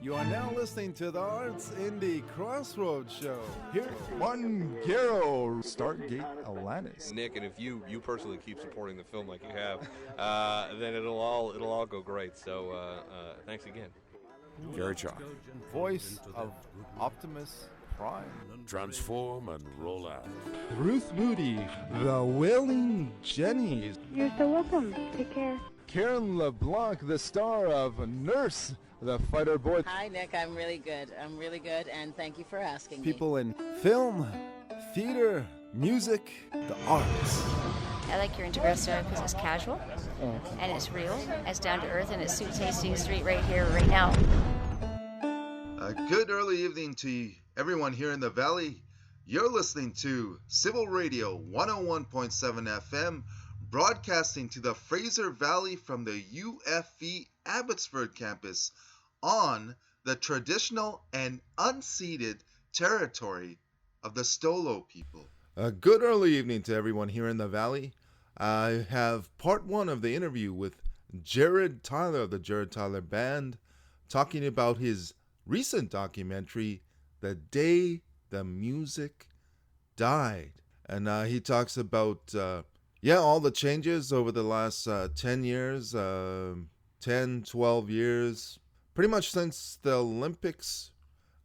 You are now listening to the Artsindy Crossroads show. Here, Martin Garrow, Stargate Atlantis. Nick, and if you personally keep supporting the film like you have, then it'll all go great. So thanks again. Gary Chalk. voice of Optimus Prime. Transform and roll out. Ruth Moody, the Wailing Jenny. You're so welcome. Take care. Karen LeBlanc, the star of Nurse, the fighter boy. Hi, Nick. I'm really good, and thank you for asking me. People in film, theater, music, the arts. I like your Intergraph because it's casual, and it's real, it's down to earth, and it suits Hastings Street right here, right now. A good early evening to everyone here in the Valley. You're listening to Civil Radio 101.7 FM, broadcasting to the Fraser Valley from the UFV Abbotsford campus on the traditional and unceded territory of the Stolo people. A good early evening to everyone here in the Valley. I have part one of the interview with Jarrod Tyler of the Jarrod Tyler Band, talking about his recent documentary, The Day the Music Died. And he talks about, all the changes over the last 10 years, 10, 12 years, pretty much since the Olympics.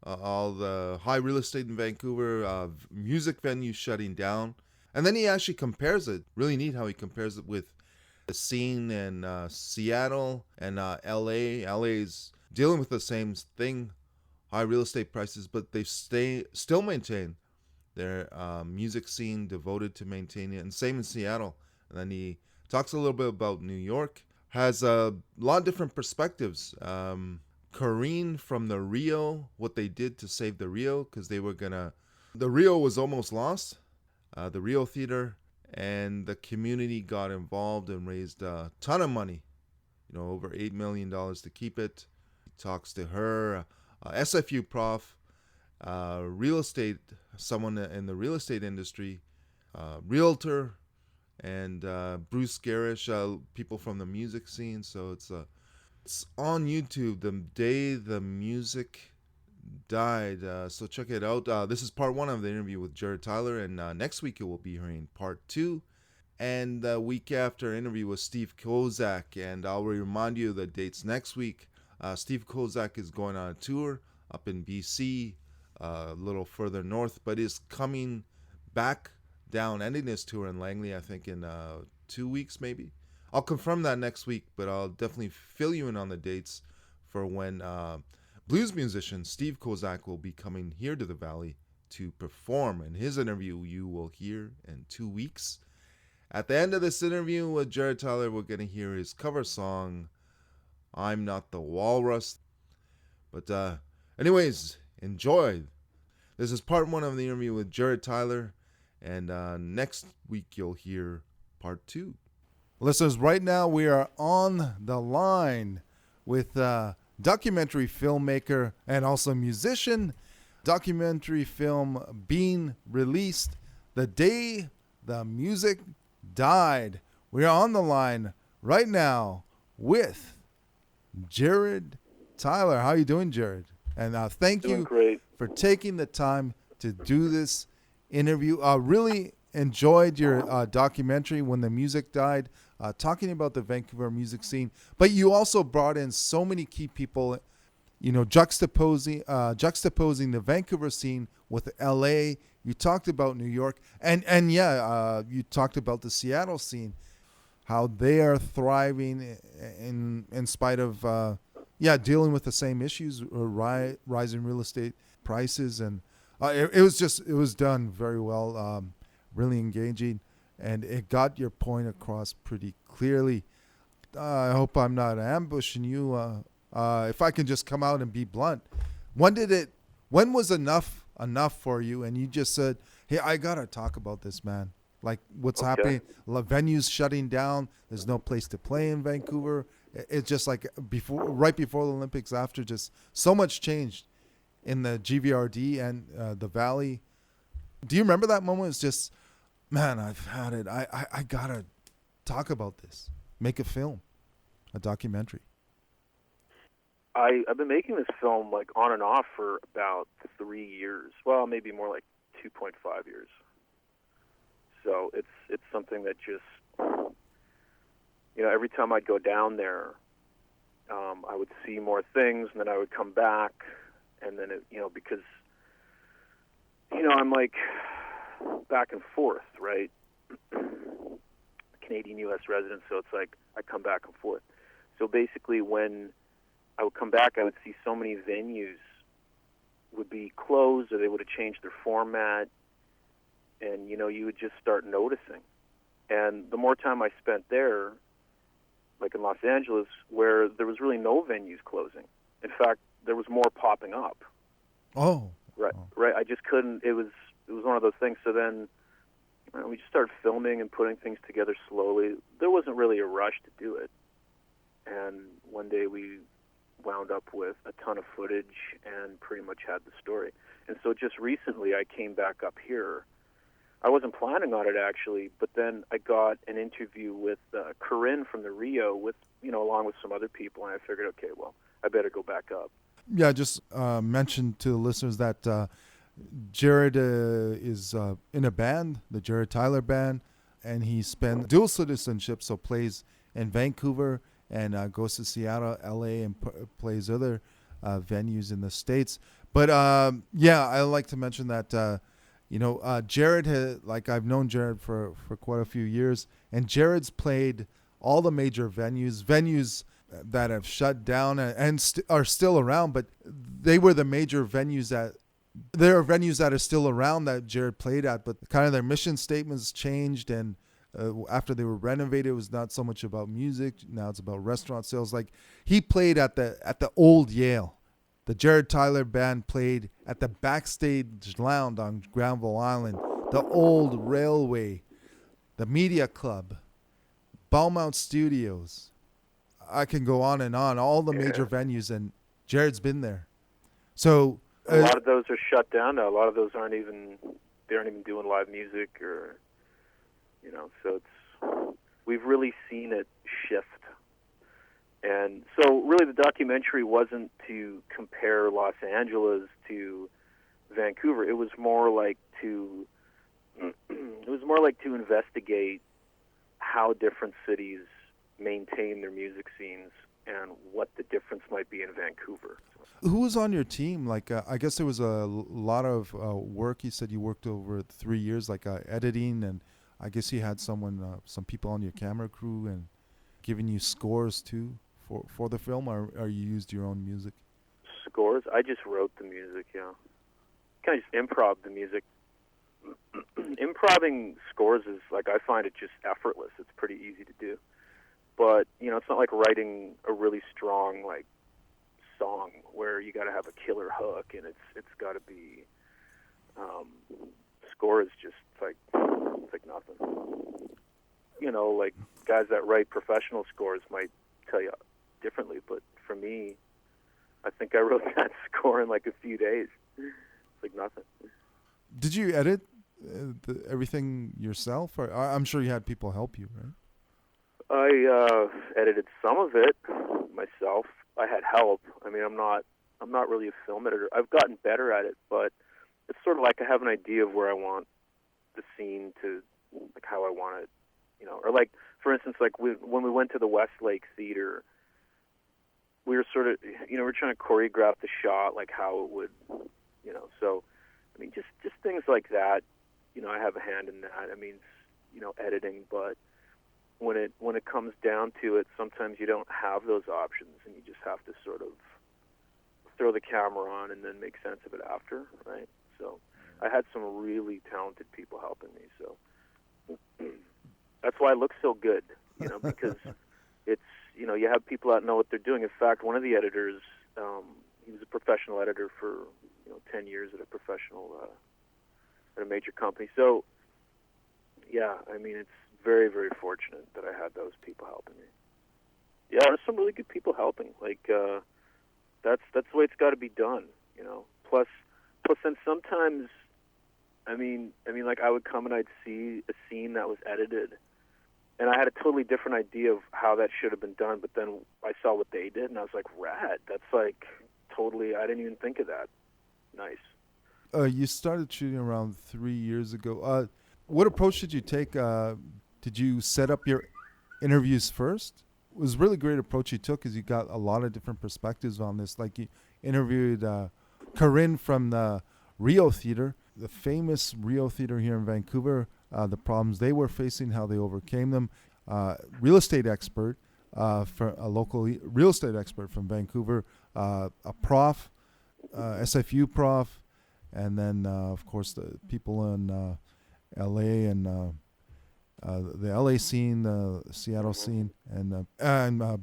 All the high real estate in Vancouver, music venues shutting down. And then he actually compares it. Really neat how he compares it with the scene in Seattle and LA. LA's dealing with the same thing, high real estate prices, but they still maintain their music scene, devoted to maintaining it. And same in Seattle. And then he talks a little bit about New York. Has a lot of different perspectives. Corrine from the Rio, what they did to save the Rio, because the Rio was almost lost, the Rio Theater, and the community got involved and raised a ton of money, over $8 million to keep it. He talks to her, SFU prof, real estate, someone in the real estate industry, realtor, and Bruce Garish, people from the music scene. So it's on YouTube, The Day the Music Died. So check it out. This is part one of the interview with Jarrod Tyler, and next week you will be hearing part two. And the week after, interview with Steve Kozak. And I'll remind you of the dates next week. Steve Kozak is going on a tour up in BC, a little further north, but is coming back down, ending his tour in Langley, I think in 2 weeks maybe. I'll confirm that next week, but I'll definitely fill you in on the dates for when blues musician Steve Kozak will be coming here to the Valley to perform. And his interview you will hear in 2 weeks. At the end of this interview with Jarrod Tyler, we're going to hear his cover song, I'm Not the Walrus. But anyways, enjoy. This is part one of the interview with Jarrod Tyler. And next week you'll hear part two. Listeners, right now we are on the line with documentary filmmaker and also musician. Documentary film being released The Day the Music Died. We are on the line right now with Jarrod Tyler. How are you doing, Jarrod? And thank you for taking the time to do this interview. Really enjoyed your documentary, When the Music Died, talking about the Vancouver music scene. But you also brought in so many key people, juxtaposing the Vancouver scene with LA. You talked about New York, and you talked about the Seattle scene, how they are thriving in spite of dealing with the same issues, rising real estate prices, and it was done very well, really engaging, and it got your point across pretty clearly. I hope I'm not ambushing you. If I can just come out and be blunt, when was enough for you? And you just said, hey, I got to talk about this, man. Like what's happening, venues shutting down. There's no place to play in Vancouver. It's just like right before the Olympics, after, just so much changed in the GVRD and the Valley. Do you remember that moment? It's just, man, I've had it. I got to talk about this. Make a film, a documentary. I've been making this film like on and off for about 3 years. Well, maybe more like 2.5 years. So it's something that just, every time I'd go down there, I would see more things, and then I would come back, and then because I'm like back and forth, right? Canadian-U.S. resident, so it's like I come back and forth. So basically, when I would come back, I would see so many venues would be closed, or they would have changed their format, and you would just start noticing. And the more time I spent there, like in Los Angeles, where there was really no venues closing. In fact, there was more popping up. Oh. Right. Right. I just couldn't. It was one of those things. So then we just started filming and putting things together slowly. There wasn't really a rush to do it. And one day we wound up with a ton of footage and pretty much had the story. And so just recently I came back up here. I wasn't planning on it actually, but then I got an interview with Corinne from the Rio with, along with some other people, and I figured, okay, well, I better go back up. Yeah, just mention to the listeners that Jarrod is in a band, the Jarrod Tyler Band, and he spent dual citizenship, so plays in Vancouver and goes to Seattle, LA, and plays other venues in the States. But I like to mention that Jarrod I've known Jarrod for quite a few years, and Jarrod's played all the major venues that have shut down and are still around, but they were the major venues there are venues that are still around that Jarrod played at, but kind of their mission statements changed, and after they were renovated, it was not so much about music. Now it's about restaurant sales. Like, he played at the old Yale. The Jarrod Tyler Band played at the Backstage Lounge on Granville Island, the old Railway, the Media Club, Beaumont Studios. I can go on and on, all the major venues, and Jarrod's been there. So a lot of those are shut down now. A lot of those aren't even doing live music, or so we've really seen it shift. And so really the documentary wasn't to compare Los Angeles to Vancouver. It was more like to investigate how different cities maintain their music scenes and what the difference might be in Vancouver. Who was on your team? Like, I guess there was a lot of work. You said you worked over 3 years, like editing, and I guess you had some people on your camera crew and giving you scores too for the film, or you used your own music? Scores? I just wrote the music, yeah. Kind of just improv the music. Improving scores is, like, I find it just effortless. It's pretty easy to do. But, it's not like writing a really strong, like, song where you got to have a killer hook, and it's got to be score is just like nothing. Like, guys that write professional scores might tell you differently, but for me, I think I wrote that score in like a few days. It's like nothing. Did you edit everything yourself, or I'm sure you had people help you, right? I edited some of it myself. I had help. I mean, I'm not really a film editor. I've gotten better at it, but it's sort of like I have an idea of where I want the scene to, like, how I want it, or like, for instance, like when we went to the Westlake Theater, we were sort of, we're trying to choreograph the shot, like how it would, so, I mean, just things like that, I have a hand in that. I mean, editing, but when it comes down to it, sometimes you don't have those options, and you just have to sort of throw the camera on and then make sense of it after, right? So I had some really talented people helping me, so that's why it looks so good, because it's, you have people that know what they're doing. In fact, one of the editors, he was a professional editor for 10 years at a major company. So yeah, I mean, it's very, very fortunate that I had those people helping me. Yeah, there's some really good people helping. Like, that's the way it's got to be done, Plus, then sometimes, I mean, like, I would come and I'd see a scene that was edited, And I had a totally different idea of how that should have been done, but then I saw what they did, and I was like, rad. That's like totally, I didn't even think of that. Nice. You started shooting around 3 years ago. What approach did you take? Did you set up your interviews first? It was a really great approach you took because you got a lot of different perspectives on this. Like you interviewed Corinne from the Rio Theater, the famous Rio Theater here in Vancouver, the problems they were facing, how they overcame them. Real estate expert, for a local real estate expert from Vancouver, a prof, SFU prof, and then of course the people in LA and the LA scene, the Seattle scene, and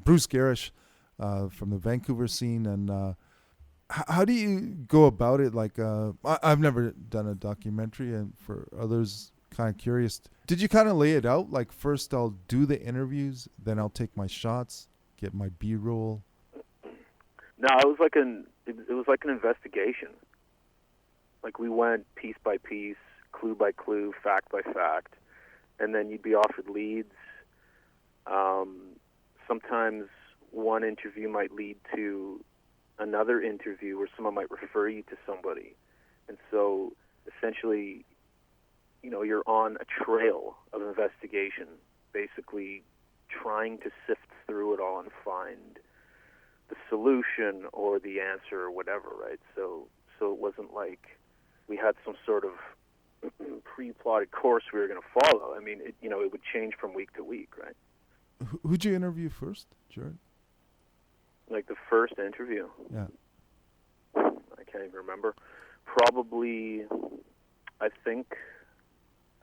Bruce Garish from the Vancouver scene. And how do you go about it? Like I've never done a documentary, and for others, kind of curious. Did you kind of lay it out? Like first I'll do the interviews, then I'll take my shots, get my B-roll. No, it was like an investigation. Like we went piece by piece, clue by clue, fact by fact, and then you'd be offered leads. Sometimes one interview might lead to another interview where someone might refer you to somebody. And so essentially, you're on a trail of investigation, basically trying to sift through it all and find the solution or the answer or whatever, right? So it wasn't like we had some sort of pre-plotted course we were going to follow. I mean, it would change from week to week, right? Who'd you interview first, Jarrod? Like the first interview? Yeah. I can't even remember. Probably, I think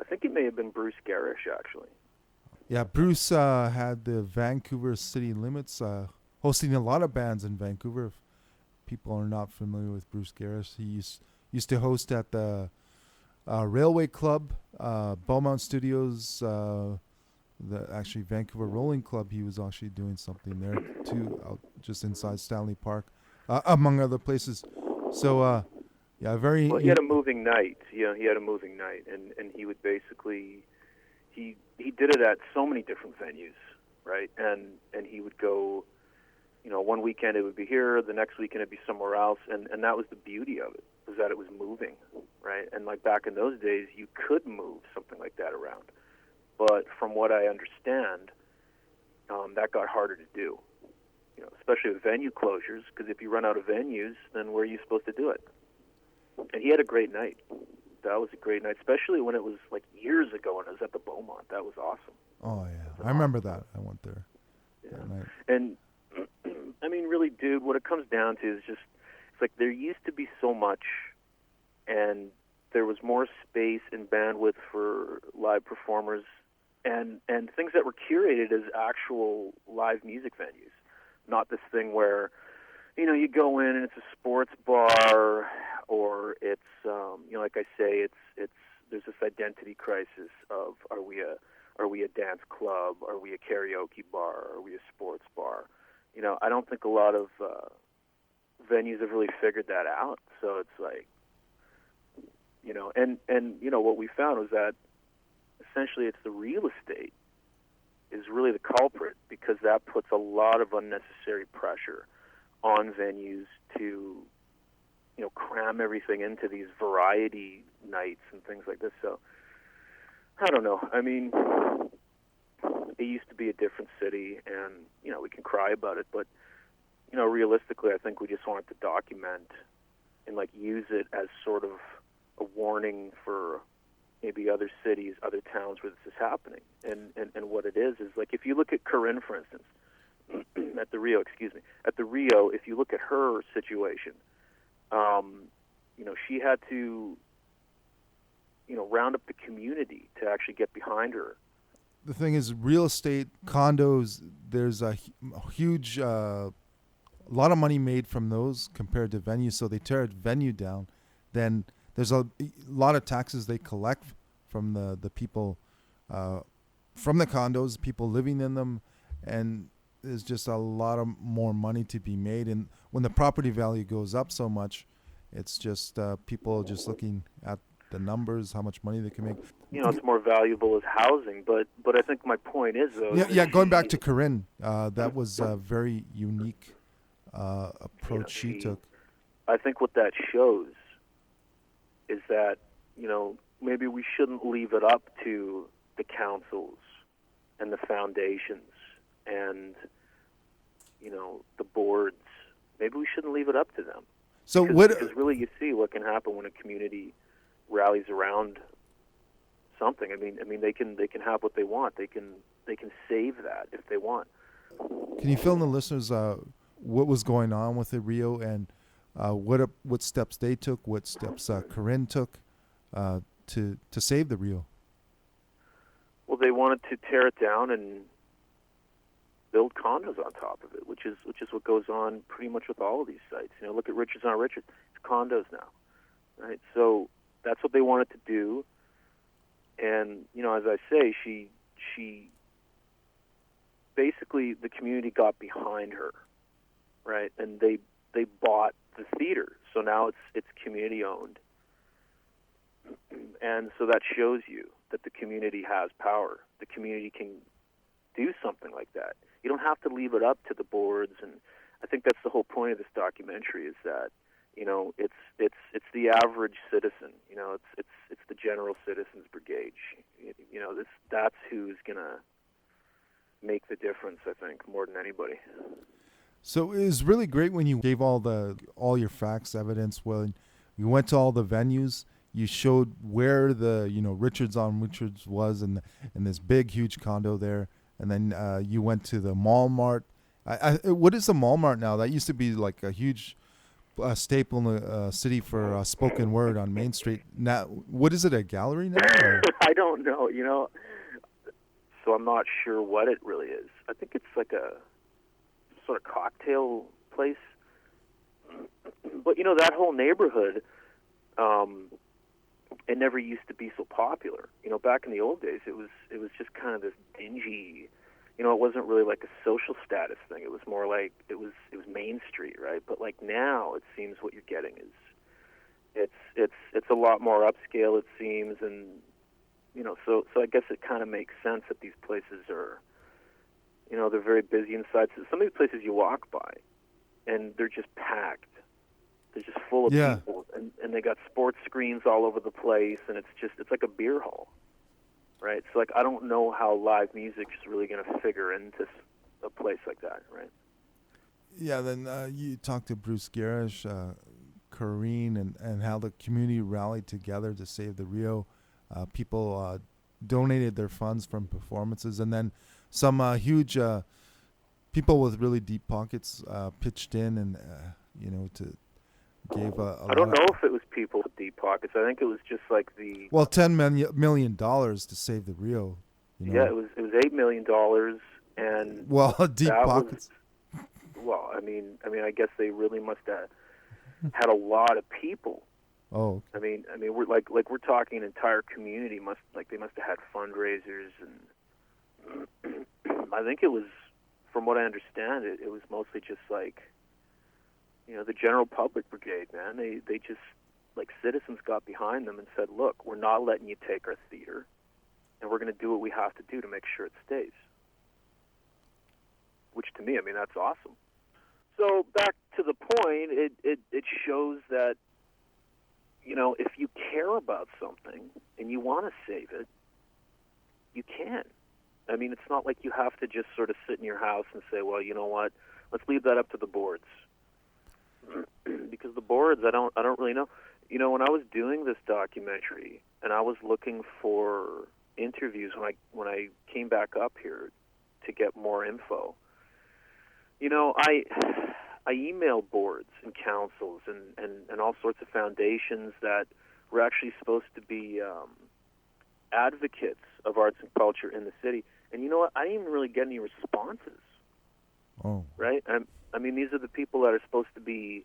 it may have been Bruce Garish, actually. Yeah, Bruce had the Vancouver City Limits, hosting a lot of bands in Vancouver. If people are not familiar with Bruce Garish, he used to host at the Railway Club, Beaumont Studios, the actually Vancouver Rolling Club. He was actually doing something there too, out just inside Stanley Park, among other places. So, yeah, very. Well, he had a moving night. Yeah, he had a moving night, and he would basically he did it at so many different venues, right? And he would go, one weekend it would be here, the next weekend it'd be somewhere else, and that was the beauty of it, was that it was moving, right? And like back in those days, you could move something like that around. But from what I understand, that got harder to do, especially with venue closures, because if you run out of venues, then where are you supposed to do it? And he had a great night. That was a great night, especially when it was like years ago and it was at the Beaumont. That was awesome. Oh, yeah. I remember that. I went there that night. And, I mean, really, dude, what it comes down to is just, it's like there used to be so much, and there was more space and bandwidth for live performers and things that were curated as actual live music venues. Not this thing where, you go in and it's a sports bar, or it's, like I say, it's there's this identity crisis of are we a dance club, are we a karaoke bar, are we a sports bar? I don't think a lot of venues have really figured that out. So it's like, and what we found was that essentially it's the real estate is really the culprit, because that puts a lot of unnecessary pressure on venues to, cram everything into these variety nights and things like this. So, I don't know. I mean, it used to be a different city, and, we can cry about it, but, realistically, I think we just wanted to document and, use it as sort of a warning for maybe other cities, other towns where this is happening. And what it is, like, if you look at Corinne, for instance, at the Rio, if you look at her situation, she had to, round up the community to actually get behind her. The thing is, real estate, condos, there's a huge, a lot of money made from those compared to venues. So they tear a venue down, then there's a lot of taxes they collect from the people, from the condos, people living in them, and there's just a lot of more money to be made. And when the property value goes up so much, it's just people just looking at the numbers, how much money they can make. It's more valuable as housing. But I think my point is, though. Yeah. Going back to Corinne, that was a very unique approach she took. I think what that shows is that, maybe we shouldn't leave it up to the councils and the foundations and, the boards. Maybe we shouldn't leave it up to them. So because really you see what can happen when a community rallies around something. I mean they can have what they want. They can save that if they want. Can you fill in the listeners what was going on with the Rio and what steps they took, what steps Corinne took to save the Rio? Well, they wanted to tear it down and build condos on top of it, which is what goes on pretty much with all of these sites. Look at Richards on Richards; it's condos now, right? So that's what they wanted to do. And as I say, she basically, the community got behind her, right? And they bought the theater, so now it's community owned, and so that shows you that the community has power. The community can do something like that. You don't have to leave it up to the boards, and I think that's the whole point of this documentary, is that it's the average citizen. It's the general citizens brigade. That's who's gonna make the difference, I think, more than anybody. So it was really great when you gave all your facts, evidence. When you went to all the venues, you showed where the Richards on Richards was, and this big huge condo there, and then you went to the Mall Mart. What is the Mall Mart now? That used to be like a huge staple in the city for spoken word on Main Street. Now, what is it? A gallery now? Or? I don't know. So I'm not sure what it really is. I think it's like a sort of cocktail place. But that whole neighborhood, it never used to be so popular. Back in the old days, it was just kind of this dingy. It wasn't really like a social status thing. It was more like it was Main Street, right? But like now, it seems what you're getting is it's a lot more upscale. It seems, and so I guess it kind of makes sense that these places are, they're very busy inside. So some of these places you walk by, and they're just packed. They're just full of people, and they got sports screens all over the place, and it's like a beer hall, right? So I don't know how live music is really going to figure into a place like that, right? Yeah. Then you talked to Bruce Garish, Corrine, and how the community rallied together to save the Rio. People donated their funds from performances, and then some huge people with really deep pockets pitched in, and to gave I don't know if it was people with deep pockets. I think it was just like $10 million to save the Rio. Yeah, it was $8 million, and deep pockets. I mean, I guess they really must have had a lot of people. Oh. I mean, we're we're talking an entire community they must have had fundraisers, and I think it was, from what I understand, it was mostly just like, the general public brigade, man. They just, citizens got behind them and said, look, we're not letting you take our theater, and we're going to do what we have to do to make sure it stays. Which, to me, that's awesome. So back to the point, it shows that, if you care about something and you want to save it, you can. It's not like you have to just sort of sit in your house and say, well, you know what, let's leave that up to the boards. Because the boards, I don't really know. When I was doing this documentary and I was looking for interviews when I came back up here to get more info, I emailed boards and councils and all sorts of foundations that were actually supposed to be advocates of arts and culture in the city. And you know what? I didn't even really get any responses. Oh. Right? These are the people that are supposed to be.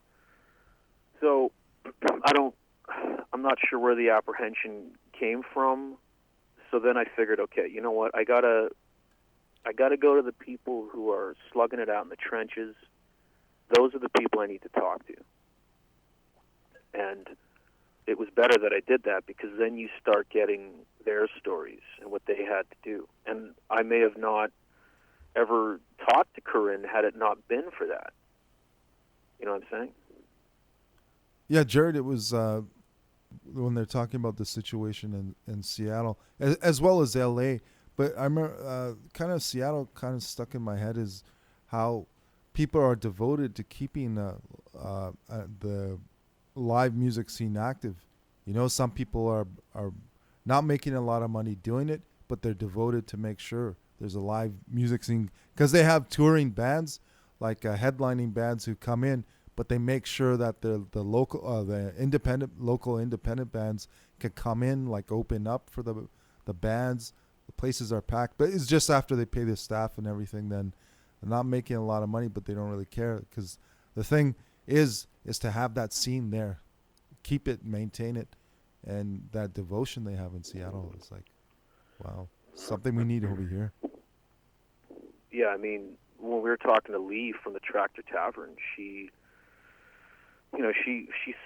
So I'm not sure where the apprehension came from. So then I figured, okay, you know what? I gotta go to the people who are slugging it out in the trenches. Those are the people I need to talk to. And it was better that I did that, because then you start getting their stories and what they had to do. And I may have not ever talked to Corinne had it not been for that. You know what I'm saying? Yeah, Jarrod, it was when they're talking about the situation in Seattle, as well as L.A., but I remember kind of Seattle kind of stuck in my head is how people are devoted to keeping the live music scene active. You know, some people are not making a lot of money doing it, but they're devoted to make sure there's a live music scene, because they have touring bands, like headlining bands who come in, but they make sure that the local local independent bands can come in, like open up for the bands. The places are packed, but it's just after they pay the staff and everything, then they're not making a lot of money, but they don't really care, because the thing is to have that scene there, keep it, maintain it, and that devotion they have in Seattle is like, wow, something we need over here. Yeah, I mean, when we were talking to Lee from the Tractor Tavern, she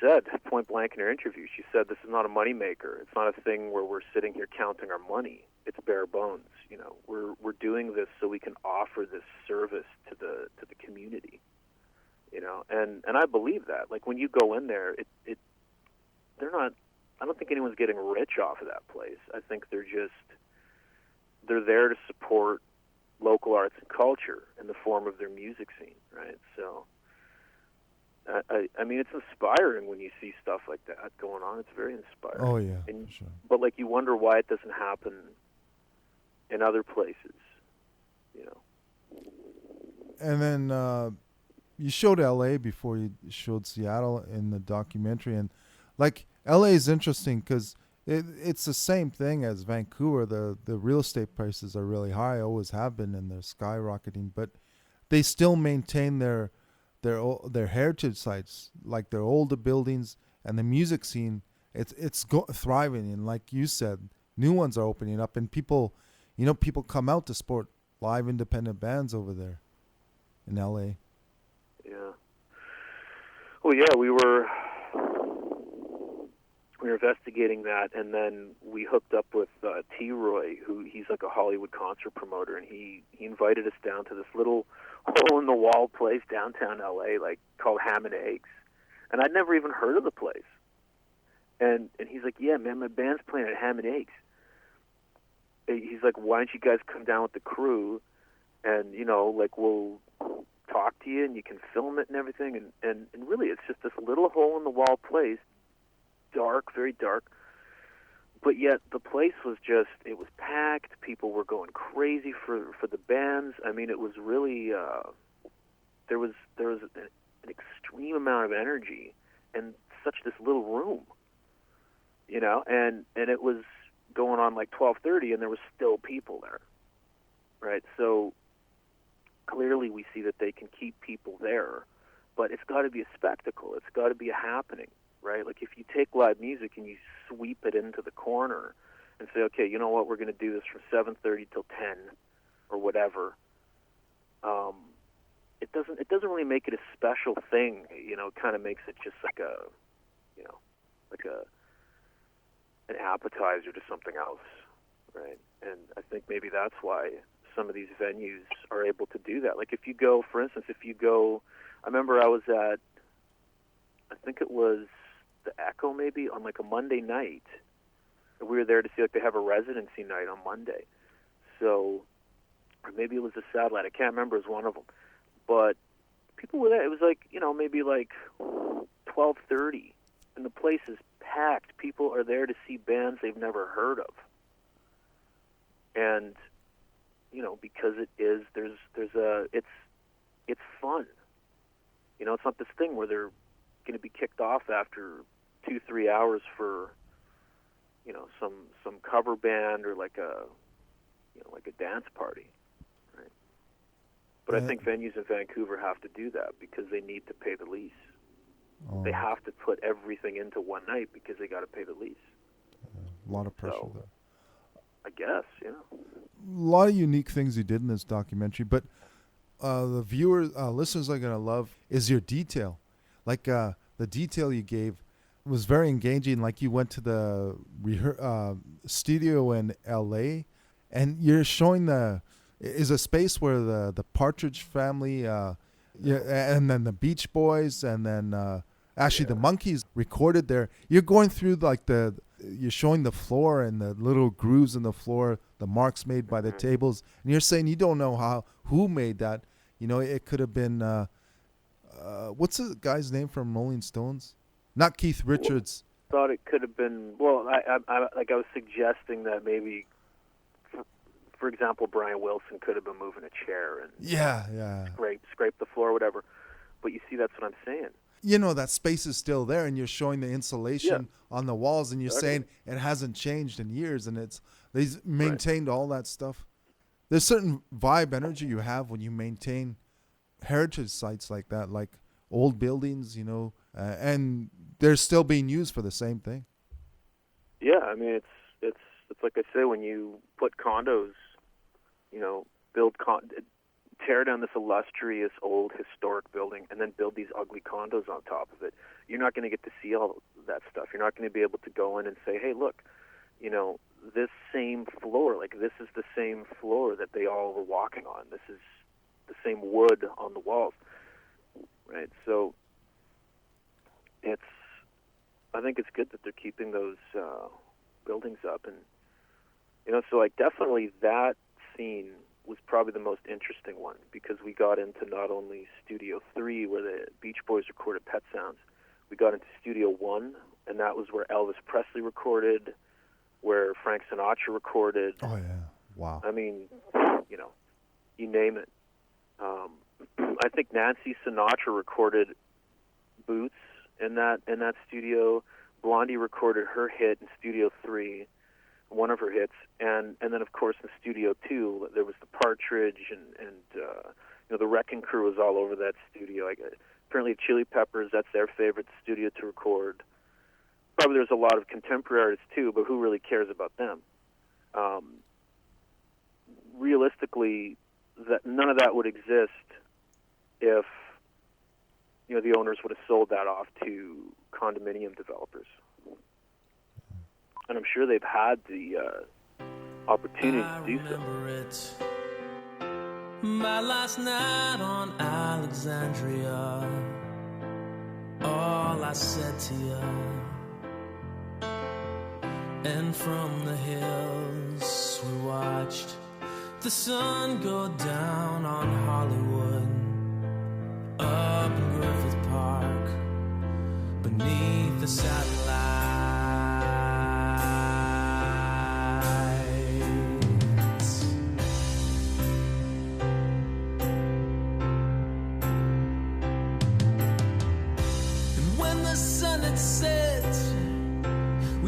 said point blank in her interview, she said, this is not a moneymaker. It's not a thing where we're sitting here counting our money. It's bare bones. You know, we're doing this so we can offer this service to the community. You know, and I believe that. Like, when you go in there, they're not. I don't think anyone's getting rich off of that place. I think they're there to support local arts and culture in the form of their music scene, right? So, I mean, it's inspiring when you see stuff like that going on. It's very inspiring. Oh yeah, for sure. But like, you wonder why it doesn't happen in other places, you know. And then you showed L.A. before you showed Seattle in the documentary, and like L.A. is interesting because it's the same thing as Vancouver. The real estate prices are really high, always have been, and they're skyrocketing. But they still maintain their heritage sites, like their older buildings, and the music scene. It's thriving, and like you said, new ones are opening up, and people come out to support live independent bands over there in L.A. Yeah. Well, yeah, we were investigating that, and then we hooked up with T. Roy, he's like a Hollywood concert promoter, and he invited us down to this little hole-in-the-wall place downtown L.A., like, called Ham and Eggs. And I'd never even heard of the place. And he's like, yeah, man, my band's playing at Ham and Eggs. He's like, why don't you guys come down with the crew, and, you know, like, we'll talk to you, and you can film it and everything. And really, it's just this little hole-in-the-wall place, dark, very dark. But yet the place was just, it was packed. People were going crazy for the bands. I mean, it was really, there was an extreme amount of energy in such this little room, you know, and it was going on like 12:30, and there was still people there, right? So clearly we see that they can keep people there, but it's got to be a spectacle. It's got to be a happening, right? Like, if you take live music and you sweep it into the corner and say, okay, you know what, we're going to do this from 7:30 till 10 or whatever, it doesn't really make it a special thing, you know. It kind of makes it just like an appetizer to something else, right? And I think maybe that's why some of these venues are able to do that. Like, if you go, for instance, I remember I was at, I think it was the Echo maybe, on like a Monday night. We were there to see, like, they have a residency night on Monday. So, or maybe it was the Satellite, I can't remember, it was one of them. But people were there, it was like, you know, maybe like 12:30, and the place is packed. People are there to see bands they've never heard of. And, you know, because it's fun. You know, it's not this thing where they're going to be kicked off after 2-3 hours for, you know, some cover band or like a dance party, right? But I think venues in Vancouver have to do that because they need to pay the lease. Oh. They have to put everything into one night because they got to pay the lease. A lot of pressure there. I guess, you know. A lot of unique things you did in this documentary, but the viewers, listeners are going to love is your detail. Like the detail you gave was very engaging. Like you went to the studio in L.A. and you're showing is a space where the Partridge Family, and then the Beach Boys, and then actually the Monkees recorded there. You're going through like you're showing the floor and the little grooves in the floor, the marks made by the tables, and you're saying you don't know who made that. You know, it could have been what's the guy's name from Rolling Stones? Not Keith Richards. Thought it could have been. Well, I was suggesting that maybe, for example, Brian Wilson could have been moving a chair and scrape the floor, or whatever. But you see, that's what I'm saying. You know, that space is still there, and you're showing the insulation on the walls, and you're saying it hasn't changed in years, and they've maintained all that stuff. There's certain vibe energy you have when you maintain heritage sites like that, like old buildings, you know, and they're still being used for the same thing. Yeah, I mean, it's like I say, when you put condos, you know, tear down this illustrious old historic building and then build these ugly condos on top of it, you're not going to get to see all that stuff. You're not going to be able to go in and say, hey, look, you know, this same floor, like this is the same floor that they all were walking on. This is the same wood on the walls, right? So I think it's good that they're keeping those buildings up. And, you know, so like definitely that scene was probably the most interesting one, because we got into not only Studio 3, where the Beach Boys recorded Pet Sounds, we got into Studio 1, and that was where Elvis Presley recorded, where Frank Sinatra recorded. Oh, yeah. Wow. I mean, you know, you name it. I think Nancy Sinatra recorded Boots in that studio. Blondie recorded her hit in Studio 3, one of her hits, and then of course in Studio 2 there was the Partridge and you know, the Wrecking Crew was all over that studio. Apparently Chili Peppers, that's their favorite studio to record. Probably there's a lot of contemporary artists too, but who really cares about them? Realistically, that none of that would exist if, you know, the owners would have sold that off to condominium developers. And I'm sure they've had the opportunity to do so. My last night on Alexandria, all I said to you, and from the hills we watched the sun go down on Hollywood, up in Griffith Park, beneath the satellite.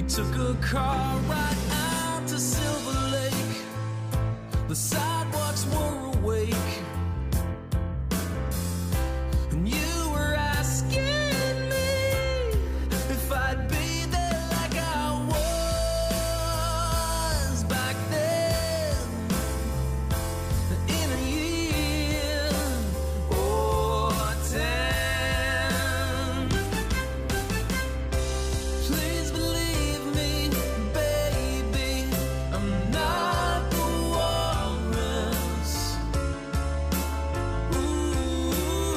Took a car right out to Silver Lake. The sidewalks were awake, and you were asking me if I'd be there like I was back then in a year or 10. Please believe me, baby, I'm not the walrus. Ooh,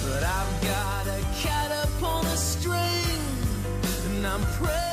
but I've got a cat up on a string, and I'm praying